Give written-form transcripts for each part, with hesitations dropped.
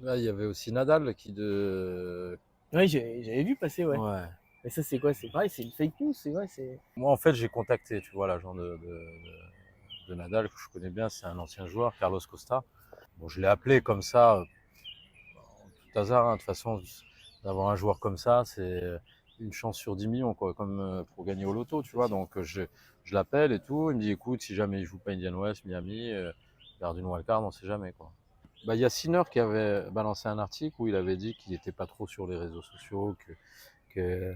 Là, il y avait aussi Nadal Ouais, j'avais vu passer, ouais. Ouais. Mais ça, c'est quoi? C'est pareil, c'est une fake news, c'est vrai, c'est. Moi, en fait, j'ai contacté, tu vois, l'agent de Nadal, que je connais bien, c'est un ancien joueur, Carlos Costa. Bon, je l'ai appelé comme ça, en tout hasard, hein. De toute façon, d'avoir un joueur comme ça, c'est une chance sur 10 millions, quoi, comme pour gagner au loto, tu C'est vois. sûr. Donc, je l'appelle et tout. Il me dit, écoute, si jamais il joue pas Indian West, Miami, garde une wildcard, on sait jamais, quoi. Bah, il y a Sinner qui avait balancé un article où il avait dit qu'il n'était pas trop sur les réseaux sociaux, que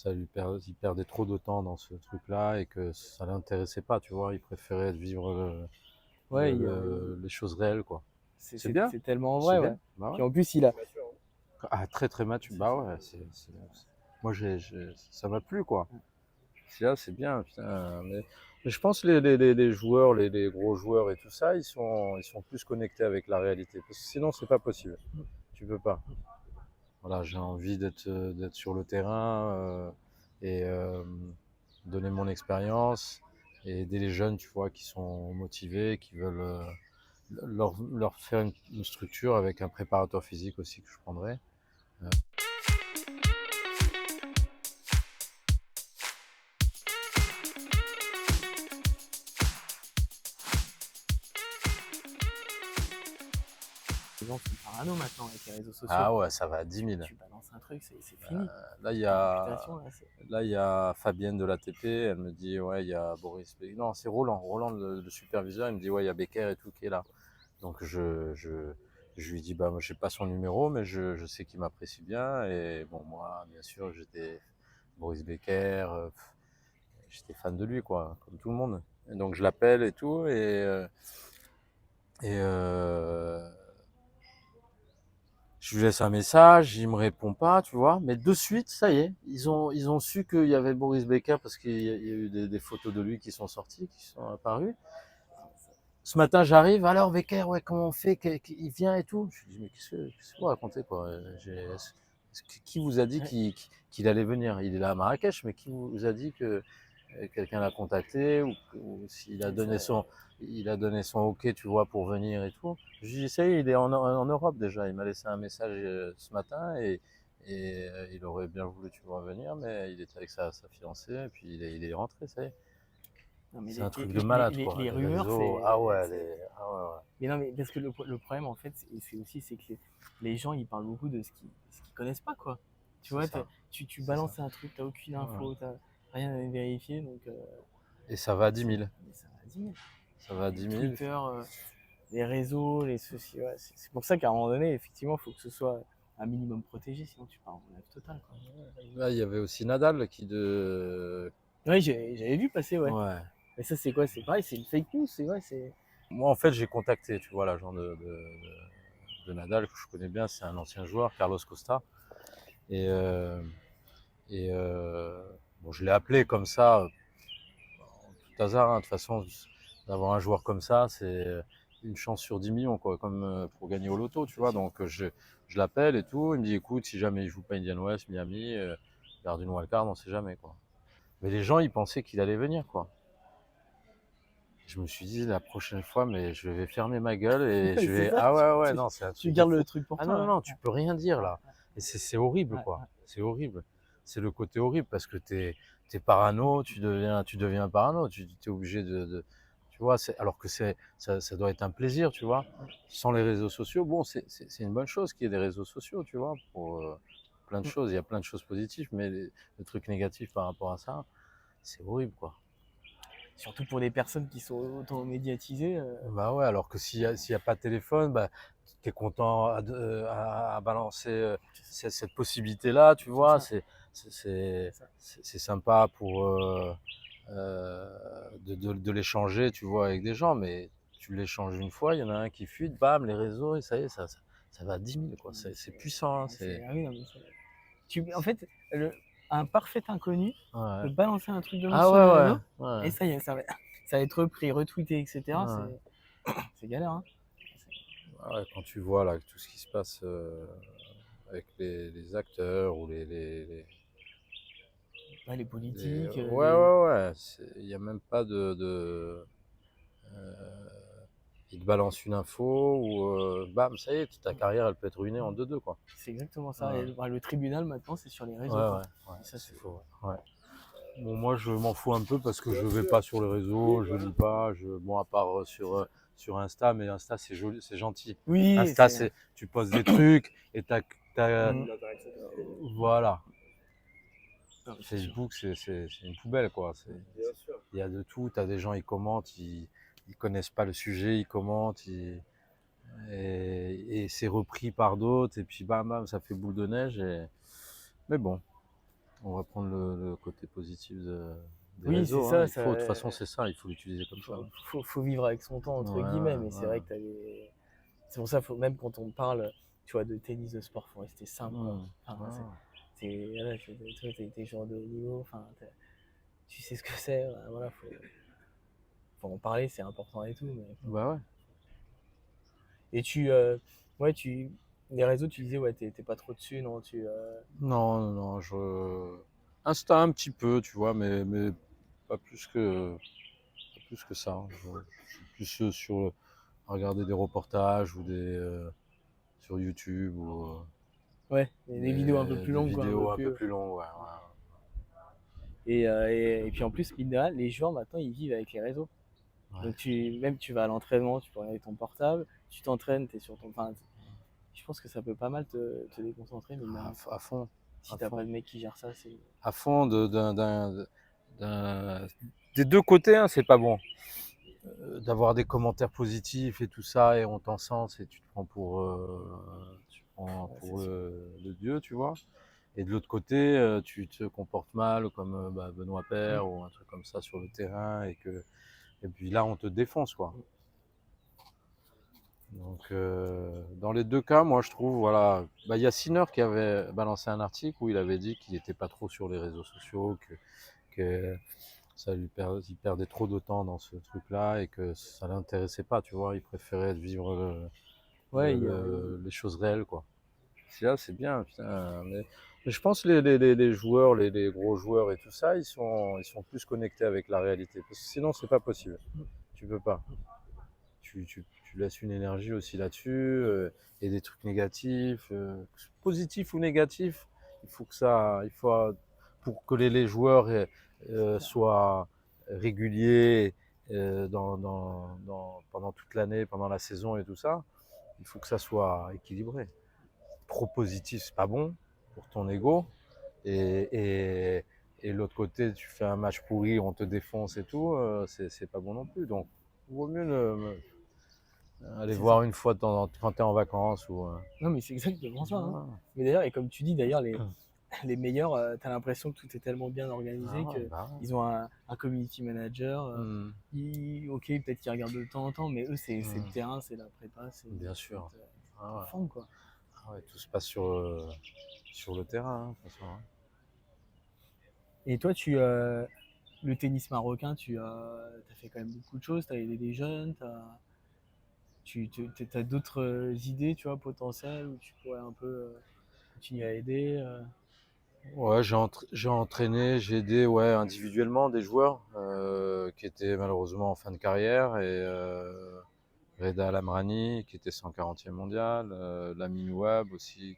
il perdait trop de temps dans ce truc-là et que ça l'intéressait pas, tu vois. Il préférait vivre Ouais, les choses réelles, quoi. c'est C'est bien, c'est tellement c'est vrai, ouais. bien. Bah ouais. Puis en plus, il a. Ah, très très mature. Bah ouais, moi ça m'a plu, quoi. Là, c'est bien, putain. Mais je pense que les joueurs, les gros joueurs et tout ça, ils sont plus connectés avec la réalité. Parce que sinon, c'est pas possible. Tu peux pas. Voilà, j'ai envie d'être sur le terrain et donner mon expérience et aider les jeunes, tu vois, qui sont motivés, qui veulent leur faire une structure avec un préparateur physique aussi que je prendrai. Les gens sont parano maintenant avec les réseaux sociaux. Ah ouais, ça va à 10 000. Tu balances un truc, c'est fini. Là, Ta réputation, là, c'est. il y a Fabienne de l'ATP, elle me dit, ouais, il y a Boris. Non, c'est Roland, le superviseur, il me dit, ouais, il y a Becker et tout qui est là. Donc je lui dis, bah, moi, je n'ai pas son numéro, mais je sais qu'il m'apprécie bien. Et bon, moi, bien sûr, j'étais Boris Becker, j'étais fan de lui, quoi, comme tout le monde. Et donc je l'appelle et tout, et je lui laisse un message, il me répond pas, tu vois. Mais de suite, ça y est, ils ont su qu'il y avait Boris Becker parce qu'il y a eu des photos de lui qui sont sorties, qui sont apparues. Ce matin, j'arrive, alors Becker, ouais, comment on fait, il vient et tout. Je lui dis, mais qu'est-ce que vous racontez, quoi? Qui vous a dit Ouais. qu'il allait venir? Il est là à Marrakech, mais qui vous a dit que quelqu'un l'a contacté ou s'il a Mais ça, donné il a donné son OK, tu vois, pour venir et tout. Je lui dis, ça y est, il est en Europe déjà. Il m'a laissé un message ce matin et il aurait bien voulu, tu vois, venir, mais il était avec sa fiancée et puis il est rentré, ça y est. non, mais C'est un truc de malade, quoi. les Les rumeurs, réseaux, ah ouais, ah ouais, ouais. Mais non, mais parce que le problème, en fait, c'est aussi c'est que les gens, ils parlent beaucoup de ce qu'ils connaissent pas, quoi. Tu C'est vois, ça, tu c'est ça. balances un truc, t'as aucune Ouais. info, t'as rien à vérifier, donc Et ça va à 10 000. mais ça va 10 000. Ça va à 10 000. Twitter, les réseaux, les sociaux, ouais, c'est pour ça qu'à un moment donné, effectivement, il faut que ce soit un minimum protégé, sinon tu pars en live total, quoi. Là, il y avait aussi Nadal Oui, j'avais vu passer, ouais. Ouais. Mais ça, c'est quoi? C'est pareil, c'est une fake news, c'est vrai, c'est. Moi, en fait, j'ai contacté, tu vois, l'agent de Nadal, que je connais bien, c'est un ancien joueur, Carlos Costa. Et, bon, je l'ai appelé comme ça, en tout hasard, hein. De toute façon, d'avoir un joueur comme ça, c'est une chance sur 10 millions, quoi, comme pour gagner au loto, tu C'est vois. sûr. Donc, je l'appelle et tout. Il me dit, écoute, si jamais il joue pas Indian West, Miami, garde une wildcard, on sait jamais, quoi. Mais les gens, ils pensaient qu'il allait venir, quoi. Je me suis dit la prochaine fois, mais je vais fermer ma gueule et je C'est vais. ça, Ah ouais, ouais, non, c'est un tu truc de gardes le fou. truc pour Ah non, non, toi. non, tu peux rien dire là. Et c'est horrible, Ouais, quoi. ouais. C'est horrible. C'est le côté horrible parce que t'es parano, tu deviens parano. Tu es obligé tu vois, alors que ça doit être un plaisir, tu vois. Sans les réseaux sociaux, bon, c'est une bonne chose qu'il y ait des réseaux sociaux, tu vois, pour plein de Mm. choses. Il y a plein de choses positives, mais le truc négatif par rapport à ça, c'est horrible, quoi. Surtout pour des personnes qui sont autant médiatisées. Bah ouais, alors que s'il y a pas de téléphone, bah, tu es content à balancer cette possibilité-là, tu C'est vois. ça, c'est ça. C'est sympa pour de l'échanger, tu vois, avec des gens, mais tu l'échanges une fois, il y en a un qui fuite, bam, les réseaux, et ça y est, ça va à 10 000, quoi. Non, mais C'est puissant, hein, ah oui, non, mais en fait, un parfait inconnu peut Ouais. balancer un truc de Ah sur les ouais, réseaux, ouais, et ça y est, ça va être repris, retweeté, etc. ouais. C'est galère, hein. Ah ouais, quand tu vois là tout ce qui se passe avec les acteurs ou Ouais, les politiques, Ouais, ouais, ouais. Il n'y a même pas il te balance une info ou bam, ça y est, ta carrière elle peut être ruinée en 2-2 quoi. C'est exactement ça. Ouais, Et le tribunal maintenant, c'est sur les ouais, réseaux, quoi. ouais, Et ça, c'est c'est. faux. Ouais. Bon, moi je m'en fous un peu parce que je vais pas sur les réseaux, je lis pas, bon à part sur Insta, mais Insta c'est joli, c'est gentil. Oui, Insta c'est. c'est tu postes des trucs et t'as Mhm. voilà. Non, mais c'est sûr. Facebook c'est une poubelle quoi. Il y a de tout, t'as des gens ils commentent, ils connaissent pas le sujet, ils commentent, et c'est repris par d'autres et puis bam bam ça fait boule de neige mais bon. On va prendre le côté positif des Oui, c'est réseaux. Hein. ça. De toute façon, c'est ça, il faut l'utiliser comme ça. Faut vivre avec son temps, entre Ouais, guillemets. Mais c'est ouais, vrai que c'est pour ça, même quand on parle, tu vois, de tennis, de sport, faut rester simple, quoi. ouais. Enfin, Ouais. voilà, toi, t'es joueur de haut niveau. Enfin, tu sais ce que c'est. Voilà, faut en parler, c'est important et tout. Bah ouais. Et ouais, les réseaux, tu disais, ouais, t'es pas trop dessus, non, Non, non, non, Insta un petit peu, tu vois, mais pas plus que ça. Hein. Je suis plus sur à regarder des reportages ou sur YouTube ou ouais, des vidéos un peu plus des longues, quoi, un peu vidéos un plus. peu plus longues. Ouais, ouais. Et puis en plus, mine de rien, les joueurs maintenant, ils vivent avec les réseaux. Ouais. Donc même tu vas à l'entraînement, tu peux regarder ton portable, tu t'entraînes, t'es sur ton. Enfin, je pense que ça peut pas mal te déconcentrer, mine de rien. À fond, Si à t'as pas fond. de mec qui gère ça, c'est. À fond des deux côtés, hein, c'est pas bon. D'avoir des commentaires positifs et tout ça, et on t'encense et tu te prends Ouais, c'est pour sûr. le dieu, tu vois. Et de l'autre côté, tu te comportes mal, comme Benoît Mm. Paire ou un truc comme ça sur le terrain, et puis là, on te défonce, quoi. Donc, dans les deux cas, moi, je trouve, voilà, il y a Sinner qui avait balancé un article où il avait dit qu'il n'était pas trop sur les réseaux sociaux, que il perdait trop de temps dans ce truc-là et que ça l'intéressait pas, tu vois. Il préférait vivre Ouais, les choses réelles, quoi. C'est là, c'est bien, putain. Mais je pense que les joueurs, les gros joueurs et tout ça, ils sont plus connectés avec la réalité. Parce que sinon, c'est pas possible. Tu peux pas. Tu laisses une énergie aussi là-dessus et des trucs négatifs, positifs ou négatifs. Il faut pour que les joueurs soient réguliers pendant toute l'année, pendant la saison et tout ça. Il faut que ça soit équilibré. Trop positif, c'est pas bon pour ton ego. Et, et, et l'autre côté, tu fais un match pourri, on te défonce et tout, c'est pas bon non plus. Donc, il vaut mieux aller c'est ça. voir une fois quand tu es en vacances ou. Non, mais c'est exactement ça, hein. Ah, Mais d'ailleurs, et comme tu dis, d'ailleurs, les meilleurs, t'as l'impression que tout est tellement bien organisé ah ouais, que bah ouais. ils ont un community manager. Ok, peut-être qu'ils regardent de temps en temps, mais eux, c'est le Hmm, terrain, c'est la prépa, bien faut sûr. être Ah à ouais. fond, quoi. Ah ouais, tout se passe sur le terrain, hein, de toute façon. Hein. Et toi, le tennis marocain, tu as fait quand même beaucoup de choses. Tu as aidé des jeunes, tu as d'autres idées, tu vois, potentielles où tu pourrais un peu continuer à aider. Ouais, j'ai entraîné, j'ai aidé ouais, individuellement des joueurs qui étaient malheureusement en fin de carrière et Reda Lamrani qui était 140e mondial, Lamine Ouab aussi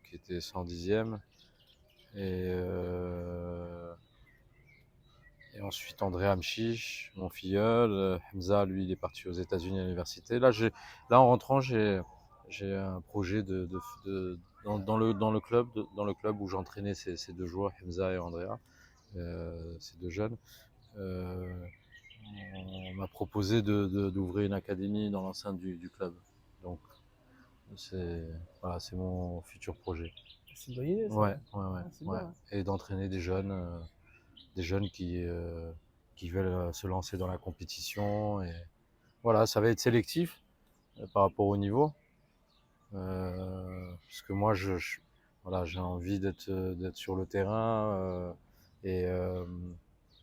qui était 110e et, et ensuite André Hamchiche, mon filleul, Hamza lui il est parti aux États-Unis à l'université. Là en rentrant j'ai un projet dans le club dans le club où j'entraînais ces deux joueurs Hamza et Andrea. Ces deux jeunes. Euh, on m'a proposé d'ouvrir une académie dans l'enceinte du club. Donc, c'est voilà, c'est mon futur projet. C'est une bonne idée, ça. Ouais, ouais, ouais, Ah, c'est ouais. bien. Et d'entraîner des jeunes qui veulent se lancer dans la compétition. Et voilà, ça va être sélectif par rapport au niveau. Parce que moi, voilà, j'ai envie d'être sur le terrain et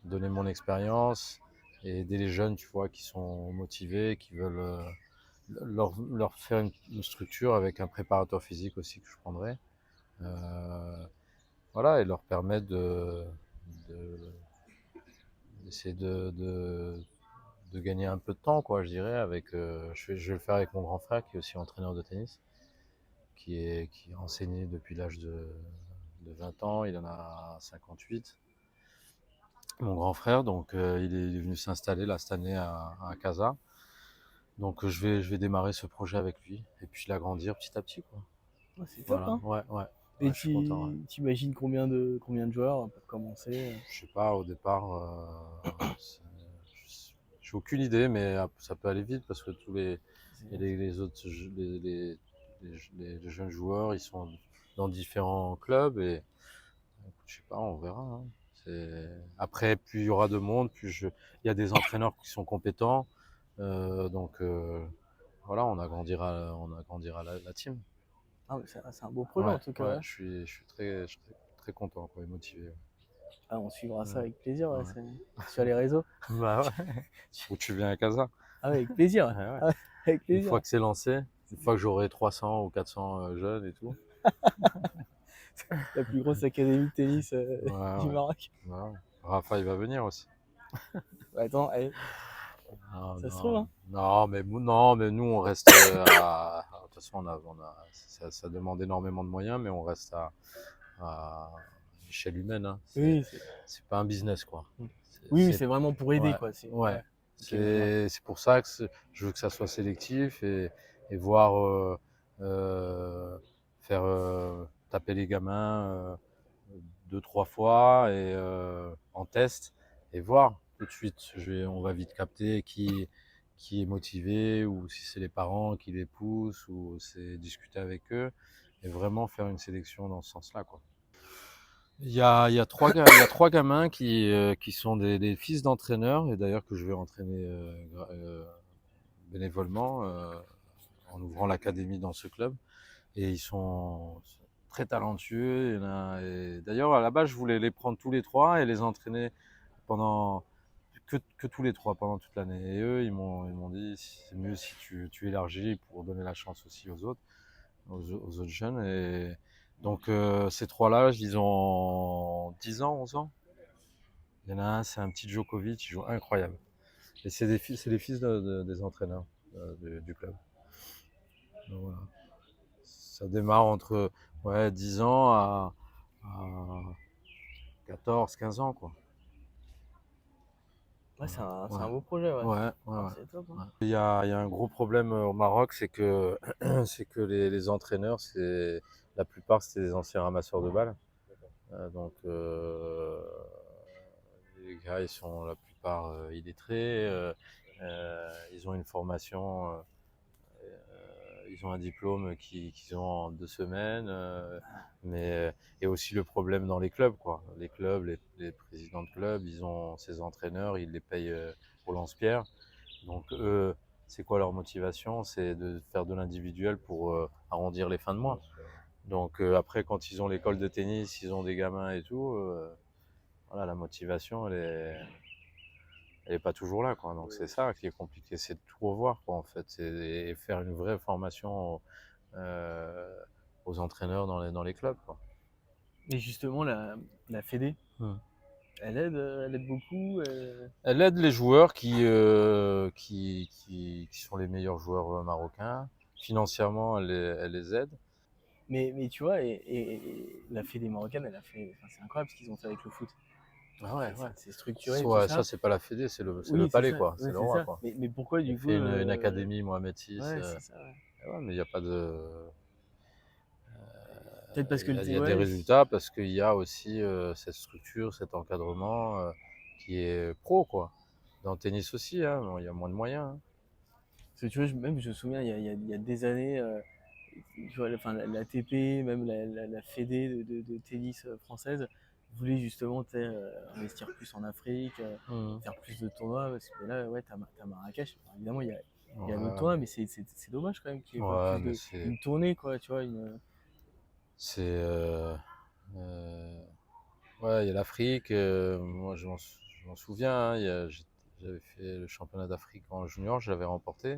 donner mon expérience et aider les jeunes, tu vois, qui sont motivés, qui veulent leur faire une structure avec un préparateur physique aussi que je prendrai. Voilà, et leur permettre de- d'essayer de gagner un peu de temps, quoi, je dirais. Je vais le faire avec mon grand frère qui est aussi entraîneur de tennis, qui a enseigné depuis l'âge de 20 ans. Il en a 58. Mon grand frère, donc il est venu s'installer là cette année à Casa. Donc je vais démarrer ce projet avec lui et puis l'agrandir petit à petit, quoi. Ouais, c'est top, Voilà, hein. ouais, ouais, Et ouais, je suis content. Ouais. tu imagines combien de joueurs pour commencer? Je sais pas, au départ, j'ai aucune idée, mais ça peut aller vite parce que les autres, les jeunes joueurs, ils sont dans différents clubs et je sais pas, on verra. Hein. Après, plus il y aura de monde, il y a des entraîneurs qui sont compétents, donc voilà, on agrandira la team. Ah, mais c'est un beau projet Ouais, en tout cas, ouais, ouais. je suis très content, quoi, et motivé. Ouais. Ah, on suivra ça Ouais, avec plaisir, ouais, ouais. sur les réseaux. Bah ouais. Ou tu viens à Casa. Ah, ouais, avec plaisir. Ouais, ouais. Ah, ouais, avec Une fois plaisir. que c'est lancé, une fois que j'aurai 300 ou 400 jeunes et tout. La plus grosse académie de tennis Ouais, du ouais. Maroc. Ouais. Rafa, il va venir aussi. Bah, attends, allez, Non, ça se trouve, non, hein. non, mais nous, on reste de toute façon, ça demande énormément de moyens, mais on reste à échelle humaine. Hein. Oui, C'est pas un business, quoi. Mm. C'est, oui, mais c'est- c'est vraiment pour aider, ouais, quoi. ouais. Ouais. Ok, je vois. C'est pour ça que je veux que ça soit sélectif et voir faire taper les gamins deux, trois fois et en test et voir tout de suite. On va vite capter qui est motivé ou si c'est les parents qui les poussent ou c'est discuter avec eux et vraiment faire une sélection dans ce sens-là, quoi. Il y a il y a trois gamins qui sont des fils d'entraîneurs et d'ailleurs que je vais entraîner bénévolement en ouvrant l'académie dans ce club. Et ils sont très talentueux. Et d'ailleurs, à la base, je voulais les prendre tous les trois et les entraîner pendant que tous les trois pendant toute l'année. Et eux, ils m'ont dit c'est mieux si tu élargis pour donner la chance aussi aux autres jeunes. Et donc, ces trois-là, ils ont 10 ans, 11 ans. Il y en a un, c'est un petit Djokovic, il joue incroyable. Et c'est les fils des entraîneurs du club. Donc, voilà. Ça démarre entre 10 ans à 14, 15 ans, quoi. Ouais, c'est Ouais, un beau projet, ouais. ouais, ouais, Ah, ouais. c'est top, hein. Ouais. Il y a un gros problème au Maroc, c'est que, c'est que les entraîneurs, la plupart, c'est des anciens ramasseurs de balles. Donc, les gars, ils sont la plupart illettrés. Ils ont une formation. Ils ont un diplôme qu'ils ont en 2 semaines, et aussi le problème dans les clubs, quoi. Les clubs, les présidents de clubs, ils ont ces entraîneurs, ils les payent au lance-pierre. Donc eux, c'est quoi leur motivation? C'est de faire de l'individuel pour arrondir les fins de mois. Donc après, quand ils ont l'école de tennis, ils ont des gamins et tout, voilà, la motivation, elle est pas toujours là, quoi. Donc c'est ça qui est compliqué, c'est de tout revoir, quoi, en fait, et faire une vraie formation euh, aux entraîneurs dans les clubs, quoi. Et justement, la Fédé, Hmm. elle aide beaucoup. Elle aide les joueurs qui sont les meilleurs joueurs marocains. Financièrement, elle les aide. Mais tu vois, et la Fédé marocaine, elle a fait. Enfin, c'est incroyable ce qu'ils ont fait avec le foot. Ah ouais, ouais. C'est structuré, tout Ouais, ça, ça. c'est pas la Fédé, c'est le Oui, c'est palais, ça. quoi. C'est Ouais, le c'est roi, ça. quoi. Mais pourquoi, Il du coup. fait une académie Mohamed VI. Ouais, c'est ça, ouais. Ouais, mais il n'y a pas de. Peut-être parce que Il y a des ouais, résultats parce qu'il y a aussi cette structure, cet encadrement qui est pro, quoi. Dans le tennis aussi, hein, bon, il y a moins de moyens. Hein. parce que tu vois, même je me souviens, il y a des années, tu vois, enfin, la TP, même la Fédé de tennis française, voulait justement tu sais, investir plus en Afrique, Mhm. faire plus de tournois. Parce que là, ouais, t'as Marrakech. Alors, évidemment, il y a un autre Ouais, tournoi, mais c'est dommage quand même qu'il n'y ait pas ouais, plus mais une tournée, quoi, tu vois. c'est, ouais, il y a l'Afrique. Moi, je m'en souviens. Hein, j'avais fait le championnat d'Afrique en junior, je l'avais remporté.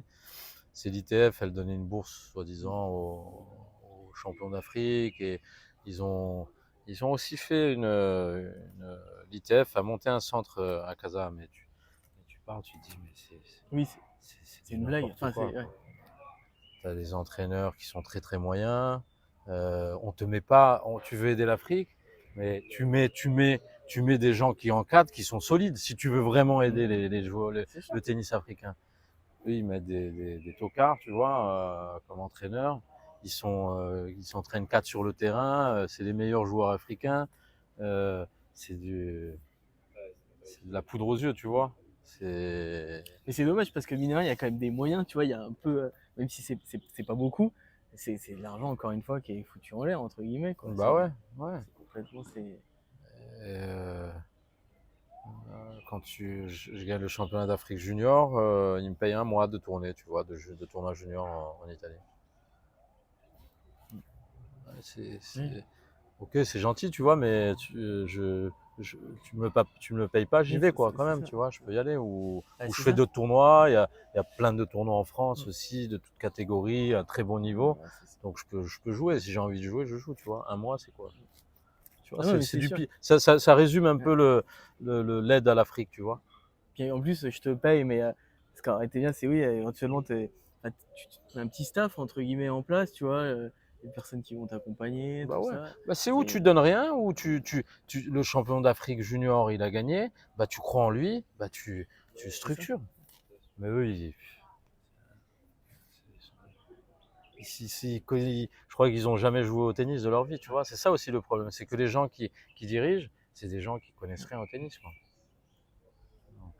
C'est l'ITF, elle donnait une bourse, soi-disant, aux champions d'Afrique. Et ils ont, ils ont aussi fait l'ITF a monté un centre à Casa, mais part, tu te dis, mais Oui, c'est c'est du une blague. n'importe Enfin, quoi, c'est ouais. quoi. Tu as des entraîneurs qui sont très très moyens. On te met pas, tu veux aider l'Afrique, mais tu mets des gens qui encadrent, qui sont solides. Si tu veux vraiment aider les joueurs, C'est sûr. le tennis africain, eux ils mettent des tocards, tu vois, comme entraîneurs. Ils s'entraînent 4 sur le terrain. C'est les meilleurs joueurs africains. Euh, c'est c'est de la poudre aux yeux, tu vois. C'est Mais c'est dommage parce que mine de rien, il y a quand même des moyens, tu vois, il y a un peu, même si c'est pas beaucoup, c'est de l'argent encore une fois qui est foutu en l'air entre guillemets quoi. bah ouais, ouais. C'est complètement c'est. Et, quand je gagne le championnat d'Afrique junior, ils me payent un mois de tournée, tu vois, de tournoi junior en Italie. Ouais, Oui. ok, c'est gentil, tu vois, mais tu me le payes pas, j'y Oui, vais quoi, quand c'est même, ça. tu vois, je peux y aller. Ah, Ou je c'est fais ça. d'autres tournois, il y a plein de tournois en France Mm. aussi, de toutes catégories, à très bon niveau. Ouais, c'est ça. Donc je peux jouer, si j'ai envie de jouer, je joue, tu vois. Un mois, c'est quoi? Tu vois, Ah non, mais c'est c'est du sûr. pire. Ça résume un Ouais. peu l'aide à l'Afrique, tu vois. Puis en plus, je te paye, mais ce qui aurait été bien, c'est oui, éventuellement, enfin, tu mets un petit staff entre guillemets en place, tu vois, des personnes qui vont t'accompagner, Bah tout ouais. ça. Bah c'est où tu Et donnes rien, ou le champion d'Afrique junior, il a gagné, bah tu crois en lui, bah tu c'est ça. structures. Mais eux, je crois qu'ils ont jamais joué au tennis de leur vie, tu vois. C'est ça aussi le problème, c'est que les gens qui dirigent, c'est des gens qui connaissent rien au tennis, quoi. Donc,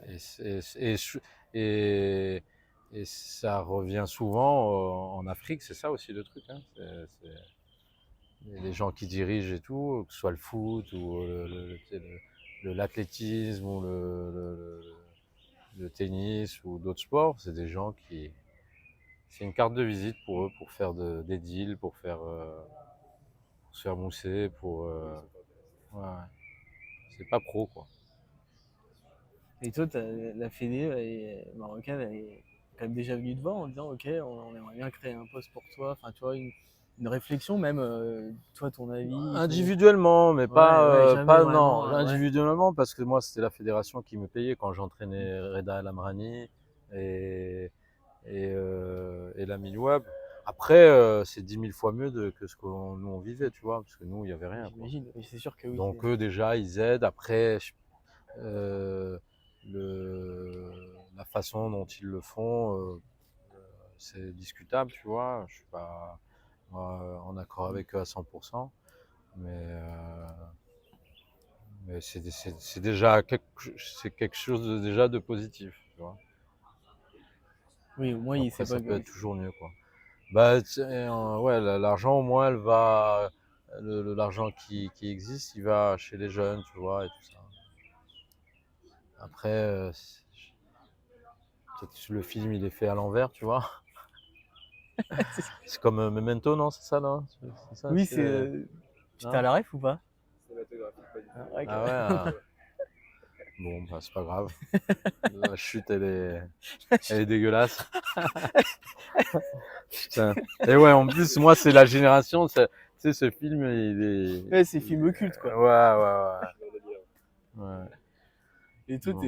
et, c'est- et, et ça revient souvent en Afrique, c'est ça aussi le truc, hein. Les gens qui dirigent et tout, que ce soit le foot ou l'athlétisme ou le tennis ou d'autres sports, c'est des gens qui, c'est une carte de visite pour eux, pour faire des deals, pour se faire mousser, ouais, c'est pas pro, quoi. Et toi, la Fédé marocaine, elle est quand même déjà venue te voir en disant, ok, on aimerait bien créer un poste pour toi. Enfin, tu vois, une réflexion même, toi, ton avis, Individuellement, mais ouais, ouais, jamais non, vraiment, ouais. individuellement, parce que moi, c'était la fédération qui me payait quand j'entraînais Reda El Amrani et, et Lamine Web. Après, c'est 10 000 fois mieux que ce que nous on vivait, tu vois, parce que nous, il n'y avait rien, quoi. J'imagine, mais c'est sûr que oui. Donc eux, déjà, ils aident. Après, euh, la façon dont ils le font, c'est discutable, tu vois. Je suis pas en accord avec eux à 100%, mais, c'est déjà c'est quelque chose déjà de positif, tu vois. Oui, au moins, Après, c'est pas. ça peut être toujours mieux, quoi. Bah, ouais, l'argent, au moins, elle va, l'argent qui existe, il va chez les jeunes, tu vois, et tout ça. Après, peut-être le film, il est fait à l'envers, tu vois. C'est comme Memento, non? C'est ça, non? C'est ça, Oui, c'est, t'as non? la ref ou pas? Cinématographique, pas du tout. Ah, ouais, Ah ouais, bon, bah, c'est pas grave. La chute, elle est dégueulasse. Putain. Et ouais, en plus, moi, c'est la génération, tu sais, ce film, ouais, c'est film culte, quoi. Ouais. Ouais. Et toi, Bon.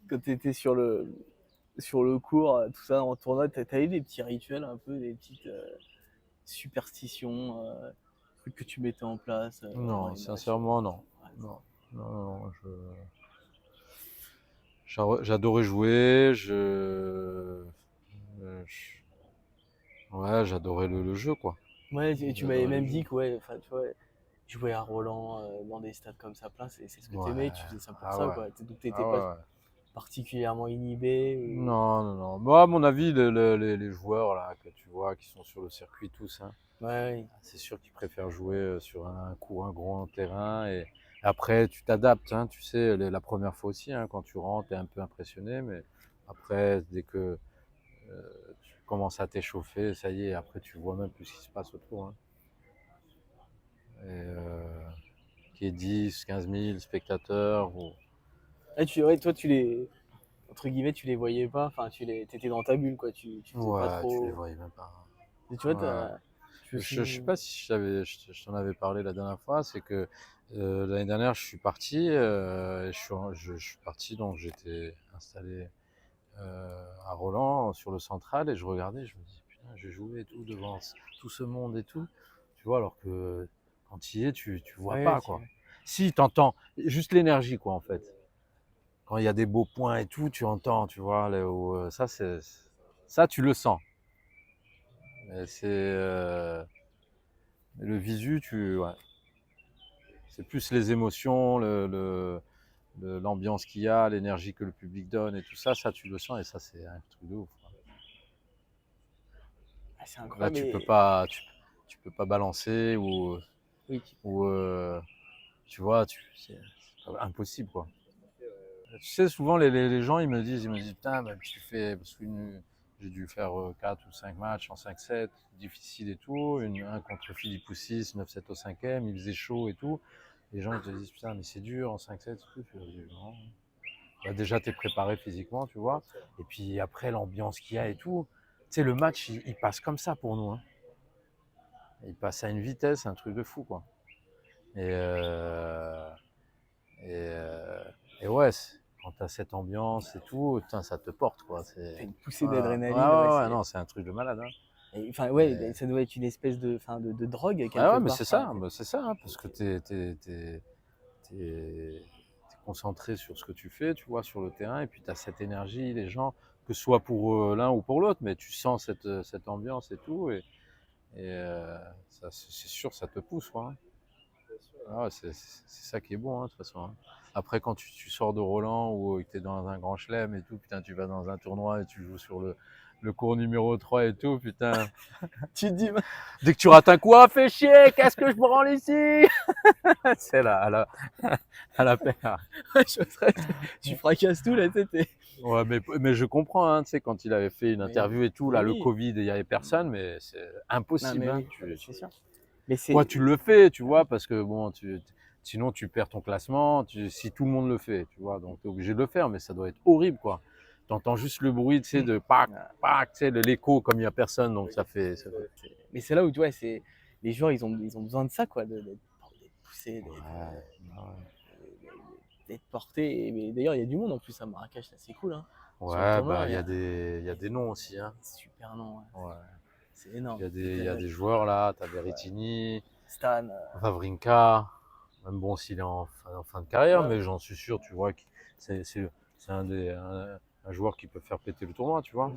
quand t'étais sur le cours, tout ça, en tournoi, t'as eu des petits rituels, un peu, des petites superstitions, trucs que tu mettais en place dans Non, les matchs. sincèrement, non. Ouais. Non, non, j'adorais jouer, ouais, j'adorais le jeu, quoi. Ouais, et tu m'avais J'adorais le même jeu. dit que, ouais, enfin, tu vois, jouer à Roland dans des stades comme ça plein, c'est ce que t'aimais, Ouais, tu faisais ça pour ah ça, ouais, quoi. Donc t'étais ah pas ouais. particulièrement inhibé ou. Non. Moi, à mon avis, les joueurs là que tu vois qui sont sur le circuit tous, hein, Ouais, c'est sûr qu'ils préfèrent jouer sur un grand terrain. Et après, tu t'adaptes, hein, tu sais, la première fois aussi, hein, quand tu rentres, t'es un peu impressionné, mais après, dès que tu commences à t'échauffer, ça y est, après tu vois même plus ce qui se passe autour, hein. Et, qu'il y ait 10, 15 000 spectateurs. ouais, ouais, toi, entre guillemets, tu les voyais pas, enfin, t'étais dans ta bulle, quoi, tu faisais pas Ouais, tu les trop. voyais même pas. Et tu vois, Ouais. je me Je sais souviens. pas si je t'en avais parlé la dernière fois, c'est que L'année dernière, je suis parti. Je suis parti, donc j'étais installé à Roland sur le central et je regardais, je me dis putain, j'ai joué et tout devant tout ce monde et tout. Tu vois, alors que quand tu y es, tu vois Ouais, pas quoi. Si, t'entends juste l'énergie quoi en fait. Quand il y a des beaux points et tout, tu entends, tu vois, ça tu le sens. Mais le visu, ouais. C'est plus les émotions, l'ambiance qu'il y a, l'énergie que le public donne et tout ça, tu le sens et ça c'est un truc de ouf. Ah, c'est Là incroyable. tu peux pas balancer Oui, ou tu vois, c'est impossible quoi. Tu sais, souvent les gens ils me disent putain, même tu fais, parce que j'ai dû faire 4 ou 5 matchs en 5-7, difficile et tout, un contre Philippe Poussis, 9-7 au 5e, il faisait chaud et tout. Les gens ils te disent putain, mais c'est dur en 5-7 et tout. Je dis, non. Bah, déjà, tu es préparé physiquement, tu vois. Et puis après, l'ambiance qu'il y a et tout. Tu sais, le match, il passe comme ça pour nous. Hein. Il passe à une vitesse, un truc de fou, quoi. Et, euh, et, euh, et ouais, quand tu as cette ambiance et tout, putain, ça te porte, quoi. t'as une poussée Ouais, d'adrénaline, ouais, ouais, non, c'est un truc de malade. Hein. Enfin, ouais, Et- ça doit être une espèce de drogue Ouais, quelque ouais, mais part. c'est Enfin, ça, bah, c'est ça, hein, parce que t'es concentré sur ce que tu fais, tu vois, sur le terrain, et puis tu as cette énergie, les gens, que ce soit pour l'un ou pour l'autre, mais tu sens cette ambiance et tout, c'est sûr, ça te pousse, quoi. Hein. Ah ouais, c'est ça qui est bon, hein, de toute façon. Hein. Après, quand tu sors de Roland ou que tu es dans un grand chelem et tout, putain, tu vas dans un tournoi et tu joues sur le cours numéro 3 et tout, putain. tu te dis, Dès que tu rates un coup, ah, fais chier, qu'est-ce que je branle ici? C'est là, à la paire. tu fracasses tout là, tu sais, Ouais, mais je comprends, hein, tu sais, quand il avait fait une interview et tout, mais là, le oui. Covid, il n'y avait personne, mais c'est Non, impossible. mais Hein, oui, c'est sûr. Mais toi, c'est. tu le fais, tu vois, parce que bon, sinon tu perds ton classement, si tout le monde le fait, tu vois, donc tu es obligé de le faire, mais ça doit être horrible, quoi. Tu entends juste le bruit, tu sais, de pac, Ah, pac, tu sais, l'écho comme il n'y a personne, donc mais c'est là où tu vois, les joueurs, ils ont besoin de ça, quoi, d'être poussés, Ouais, d'être portés. Mais d'ailleurs, il y a du monde en plus à Marrakech, là, c'est cool, hein. Sur le ouais, tournoi, bah, il y a des noms aussi, hein. super nom, ouais. Ouais. C'est énorme. Il y a des joueurs là, tu as Berrettini, Stan, Wawrinka, même bon s'il est en fin de carrière, mais j'en suis sûr, tu vois, que c'est un joueur qui peut faire péter le tournoi, tu vois.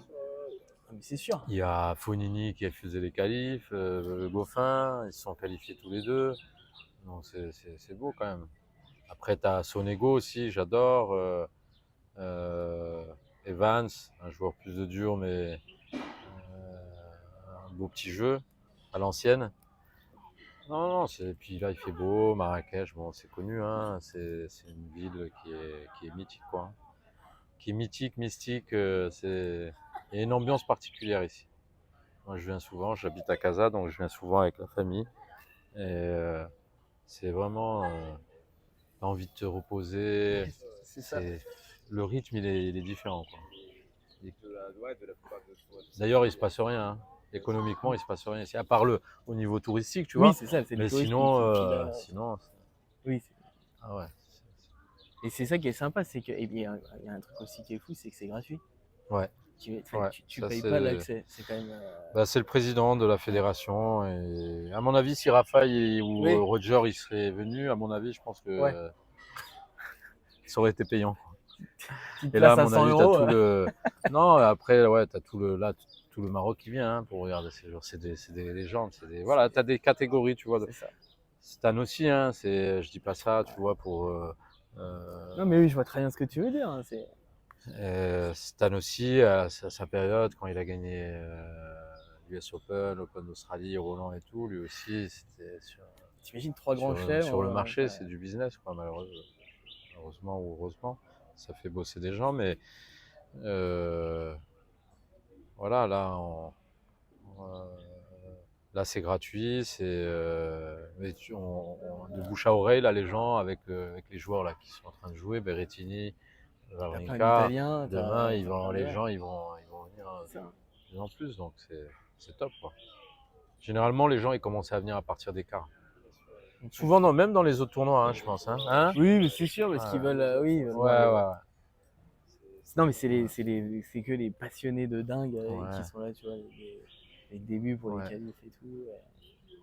mais c'est sûr. Il y a Fonini qui a faisait les qualifs, le Goffin, ils se sont qualifiés tous les deux, donc c'est beau quand même. Après, tu as Sonego aussi, j'adore, Evans, un joueur plus de dur, mais un beau petit jeu à l'ancienne. Non, non, puis là il fait beau, Marrakech, bon c'est connu, hein, c'est une ville qui est mythique quoi. Hein. Qui est mythique, mystique, il y a une ambiance particulière ici. Moi je viens souvent, j'habite à Casa, donc je viens souvent avec la famille. Et c'est vraiment, t'as envie de te reposer, C'est ça. le rythme il est différent. Quoi. De la plupart de D'ailleurs il se passe rien, hein. Économiquement il se passe rien ici, à part au niveau touristique, tu Oui, vois. c'est ça, c'est les Mais touristes sinon, qui là. sinon, Oui, ah ouais. et c'est ça qui est sympa, c'est que, et puis, il y a un truc aussi qui est fou, c'est que c'est gratuit. Ouais. Ouais, Tu ça payes pas c'est. l'accès. C'est quand même. Bah, c'est le président de la fédération et à mon avis, si Raphaël ou Oui, Roger ils seraient venus, à mon avis, je pense ouais. que ça aurait été payant. Petite Et là, à place à mon 100 avis, t'as euros. tout le. Non, après, ouais, t'as tout le Maroc qui vient hein, pour regarder ces joueurs. C'est des légendes, voilà, t'as des catégories, tu vois. C'est ça. Stan aussi, hein. Je dis pas ça, tu vois, pour. Non, mais oui, je vois très bien ce que tu veux dire. Hein, Stan aussi, à sa période, quand il a gagné l'US Open, l'Open d'Australie, Roland et tout, lui aussi, c'était T'imagines 3 grands chelems. sur le marché, c'est du business, quoi, malheureusement ou heureusement. Ça fait bosser des gens, mais euh, voilà, euh, là c'est gratuit, mais de bouche à oreille, là, les gens, avec les joueurs là, qui sont en train de jouer, Berrettini, T'as plein Wawrinka, d'Italiens. demain, les Ouais, gens ils vont venir c'est ça. de plus en plus, donc c'est top, quoi. Généralement, les gens ils commencent à venir à partir des quarts. Souvent, non, même dans les autres tournois, hein, je pense. Hein. Oui, mais c'est sûr, parce qu'ils Ouais. veulent, oui, ils veulent Ouais, voir ouais, ouais. Non, mais c'est que les passionnés de dingue Ouais. qui sont là, tu vois, les débuts pour Ouais. les qualifs et tout.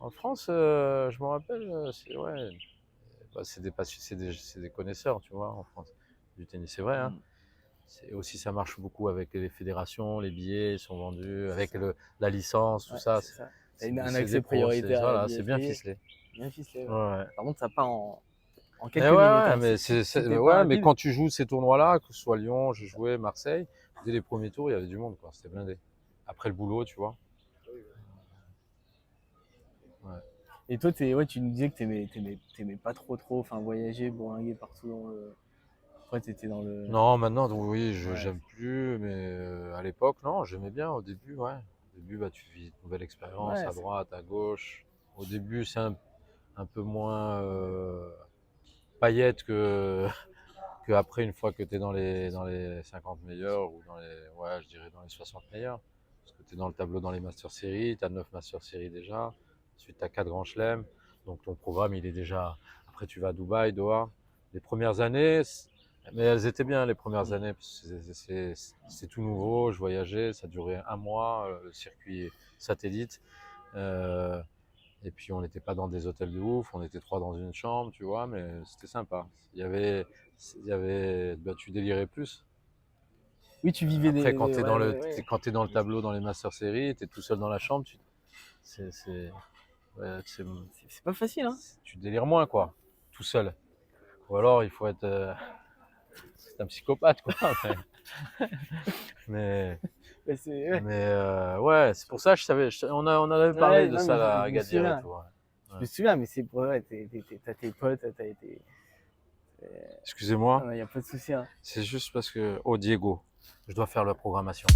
En France, je me rappelle, ouais, bah, c'est des connaisseurs, tu vois, en France, du tennis. C'est vrai, hein. Mm. Aussi, ça marche beaucoup avec les fédérations, les billets sont vendus, avec la licence, tout Ouais, ça. c'est ça. T'as C'est un des accès pros, prioritaire à la voilà, c'est bien billetterie. ficelé. Bien ficelé, ouais. Ouais. Par contre, ça part en Mais quelques ouais, minutes. ouais, Hein. mais Si t'es pas ouais, mais rapide, quand tu joues ces tournois-là, que ce soit Lyon, j'ai joué Marseille, dès les premiers tours, il y avait du monde, quoi. C'était blindé. Après le boulot, tu vois. Ouais. Et toi, tu nous disais que t'aimais pas trop, enfin, voyager, bourlinguer partout dans le. Après, t'étais dans le. Non, maintenant, oui, Ouais. j'aime plus, mais à l'époque, non, j'aimais bien au début, ouais. Au début, bah, tu vis une nouvelle expérience Ouais, à droite, à gauche. Au début, c'est un peu moins paillette que après, une fois que tu es dans les 50 meilleurs, ou ouais, je dirais dans les 60 meilleurs. Parce que tu es dans le tableau dans les Master Series, tu as 9 Master Series déjà. Ensuite, tu as 4 grands chelems. Donc ton programme, il est déjà. Après, tu vas à Dubaï, Doha. Les premières années, mais elles étaient bien les premières années, parce que c'est tout nouveau. Je voyageais, ça durait un mois, le circuit satellite. Euh, et puis on n'était pas dans des hôtels de ouf, on était 3 dans une chambre, tu vois, mais c'était sympa. Bah, tu délirais plus. Oui, tu vivais Après, quand tu es, ouais. quand t'es dans le tableau dans les Master Series, tu es tout seul dans la chambre, c'est, c'est, ouais, C'est pas facile, hein. tu délires moins, quoi, tout seul. Ou alors, il faut être c'est un psychopathe, quoi. Mais, Ouais, ouais. ouais, c'est pour ça que on en avait parlé Ouais, de non, ça mais là, je à me Gadir et souviens. tout. Ouais. Je me souviens, mais c'est pour ouais, t'as tes potes, t'as été. Excusez-moi, Non, y a pas de souci, hein. c'est juste parce que, oh Diego, je dois faire la programmation.